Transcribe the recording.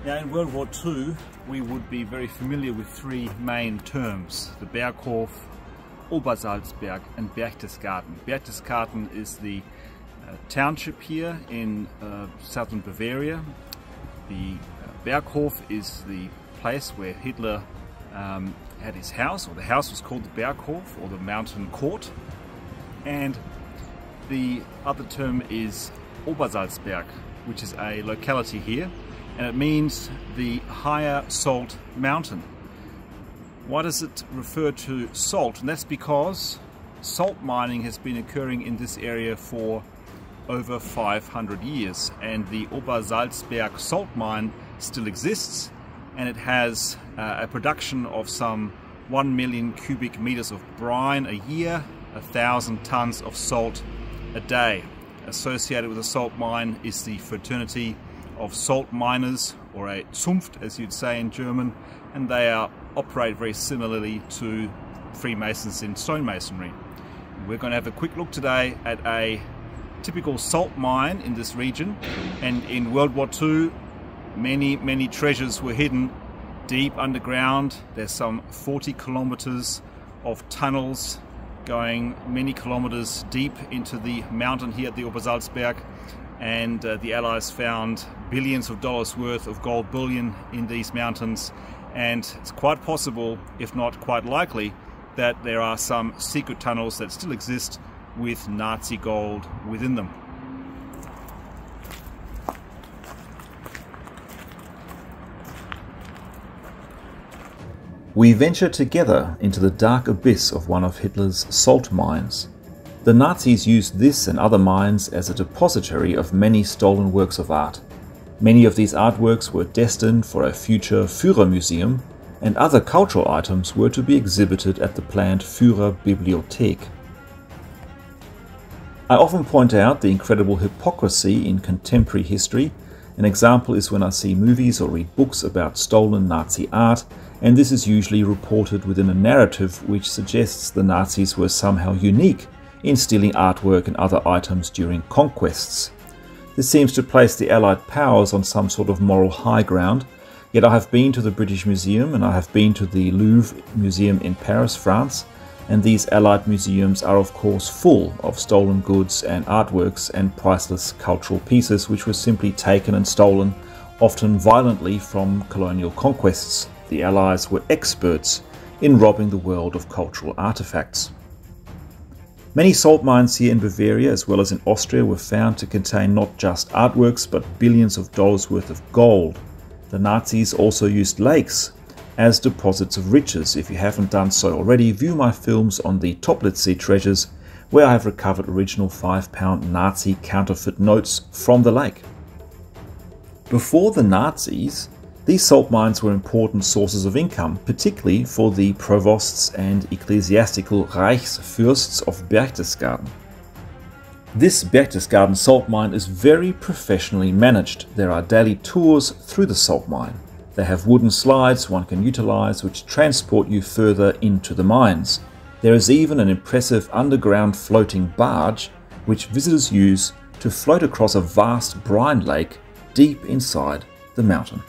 Now in World War II we would be very familiar with three main terms: the Berghof, Obersalzberg and Berchtesgaden. Berchtesgaden is the township here in southern Bavaria. The Berghof is the place where Hitler had his house, or the house was called the Berghof, or the mountain court. And the other term is Obersalzberg, which is a locality here, and it means the higher salt mountain. Why does it refer to salt? And that's because salt mining has been occurring in this area for over 500 years, and the Obersalzberg Salt Mine still exists, and it has a production of some 1 million cubic meters of brine a year, 1,000 tons of salt a day. Associated with a salt mine is the fraternity of salt miners, or a Zunft as you'd say in German, and they operate very similarly to Freemasons in stonemasonry. We're going to have a quick look today at a typical salt mine in this region, and in World War II many treasures were hidden deep underground. There's some 40 kilometers of tunnels going many kilometers deep into the mountain here at the Obersalzberg, and the Allies found billions of dollars worth of gold bullion in these mountains, and it's quite possible, if not quite likely, that there are some secret tunnels that still exist with Nazi gold within them. We venture together into the dark abyss of one of Hitler's salt mines. The Nazis used this and other mines as a depository of many stolen works of art. Many of these artworks were destined for a future Führermuseum, and other cultural items were to be exhibited at the planned Führerbibliothek. I often point out the incredible hypocrisy in contemporary history. An example is when I see movies or read books about stolen Nazi art, and this is usually reported within a narrative which suggests the Nazis were somehow unique in stealing artwork and other items during conquests. This seems to place the Allied powers on some sort of moral high ground, yet I have been to the British Museum and I have been to the Louvre Museum in Paris, France, and these Allied museums are of course full of stolen goods and artworks and priceless cultural pieces which were simply taken and stolen, often violently, from colonial conquests. The Allies were experts in robbing the world of cultural artifacts. Many salt mines here in Bavaria as well as in Austria were found to contain not just artworks but billions of dollars worth of gold. The Nazis also used lakes as deposits of riches. If you haven't done so already, view my films on the Toplitz treasures, where I have recovered original £5 Nazi counterfeit notes from the lake. Before the Nazis, these salt mines were important sources of income, particularly for the provosts and ecclesiastical Reichsfürsts of Berchtesgaden. This Berchtesgaden salt mine is very professionally managed. There are daily tours through the salt mine. They have wooden slides one can utilize which transport you further into the mines. There is even an impressive underground floating barge which visitors use to float across a vast brine lake deep inside the mountain.